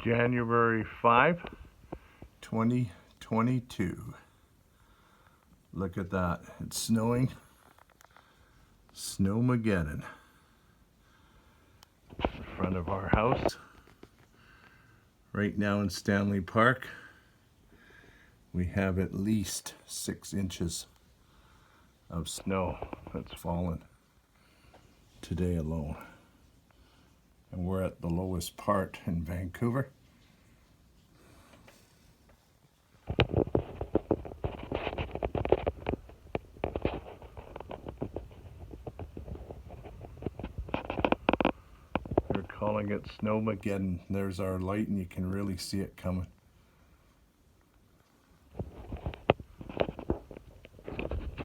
January 5, 2022. Look at that. It's snowing. Snowmageddon. In front of our house. Right now in Stanley Park, we have at least 6 inches of snow that's fallen today alone. And we're at the lowest part in Vancouver. They're calling it Snowmageddon. There's our light and you can really see it coming.